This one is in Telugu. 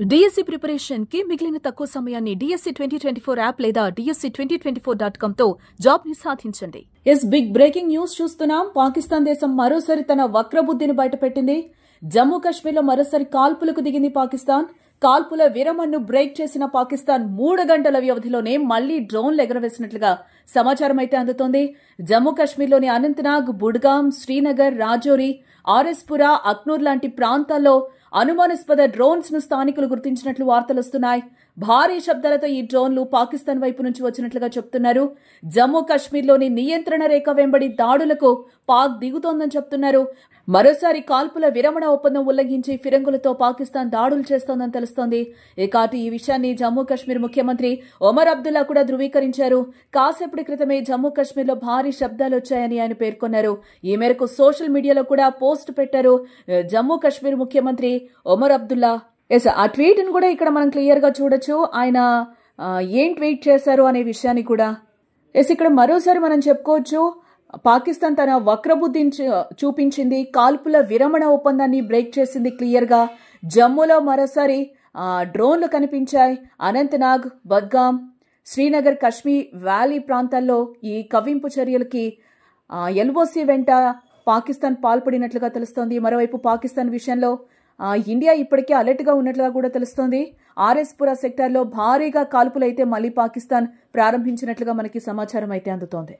డిఎస్సి ప్రిపరేషన్ కి మిగిలిన తక్కువ సమయాన్ని డిఎస్సి 2024 యాప్ లేదా DSC2024.com తో జాబ్ ని సాధించండి. బిగ్ బ్రేకింగ్ న్యూస్ చూస్తున్నాం. పాకిస్తాన్ దేశం మరోసారి తన వక్రబుద్ధిని బయటపెట్టింది. జమ్మూ కాశ్మీర్లో మరోసారి కాల్పులకు దిగింది పాకిస్తాన్. కాల్పుల విరమణను బ్రేక్ చేసిన పాకిస్తాన్ 3 గంటల వ్యవధిలోనే మళ్లీ డ్రోన్లు ఎగరవేసినట్లుగా సమాచారం అయితే అందుతోంది. జమ్మూ కాశ్మీర్లోని అనంతనాగ్, బుడ్గాం, శ్రీనగర్, రాజౌరి, ఆర్ఎస్పురా, అఖ్నూర్ లాంటి ప్రాంతాల్లో అనుమానాస్పద డ్రోన్స్ ను స్థానికులు గుర్తించినట్లు వార్తలు వస్తున్నాయి. భారీ శబ్దాలతో ఈ డ్రోన్లు పాకిస్తాన్ వైపు నుంచి వచ్చినట్లుగా చెప్తున్నారు. జమ్మూ కాశ్మీర్లోని నియంత్రణ రేఖ వెంబడి దాడులకు పాక్ దిగుతోందని చెప్తున్నారు. మరోసారి కాల్పుల విరమణ ఒప్పందం ఉల్లంఘించి ఫిరంగులతో పాకిస్తాన్ దాడులు చేస్తోందని తెలుస్తోంది. ఇక ఈ విషయాన్ని జమ్మూ కాశ్మీర్ ముఖ్యమంత్రి ఒమర్ అబ్దుల్లా కూడా ధృవీకరించారు. కాసేపటి క్రితమే జమ్మూ కాశ్మీర్లో భారీ శబ్దాలు వచ్చాయని ఆయన పేర్కొన్నారు. ఈ మేరకు సోషల్ మీడియాలో కూడా పోస్ట్ పెట్టారు జమ్మూ కాశ్మీర్ ముఖ్యమంత్రి ఒమర్ అబ్దుల్లా. ఆ ట్వీట్ ను కూడా ఇక్కడ మనం క్లియర్ గా చూడొచ్చు. ఆయన ఏం ట్వీట్ చేశారు అనే విషయాన్ని కూడా. ఇక్కడ మరోసారి మనం చెప్పుకోవచ్చు, పాకిస్తాన్ తన వక్రబుద్ధిని చూపించింది. కాల్పుల విరమణ ఒప్పందాన్ని బ్రేక్ చేసింది క్లియర్ గా. జమ్మూలో మరోసారి డ్రోన్లు కనిపించాయి. అనంతనాగ్, బద్గాం, శ్రీనగర్, కశ్మీర్ వ్యాలీ ప్రాంతాల్లో ఈ కవ్వింపు చర్యలకి ఎల్ఓసి వెంట పాకిస్తాన్ పాల్పడినట్లుగా తెలుస్తోంది. మరోవైపు పాకిస్తాన్ విషయంలో ఇండియా ఇప్పటికే అలర్ట్ గా ఉన్నట్లుగా కూడా తెలుస్తోంది. ఆర్ఎస్పురా సెక్టార్లో భారీగా కాల్పులైతే మళ్లీ పాకిస్తాన్ ప్రారంభించినట్లుగా మనకి సమాచారం అయితే అందుతోంది.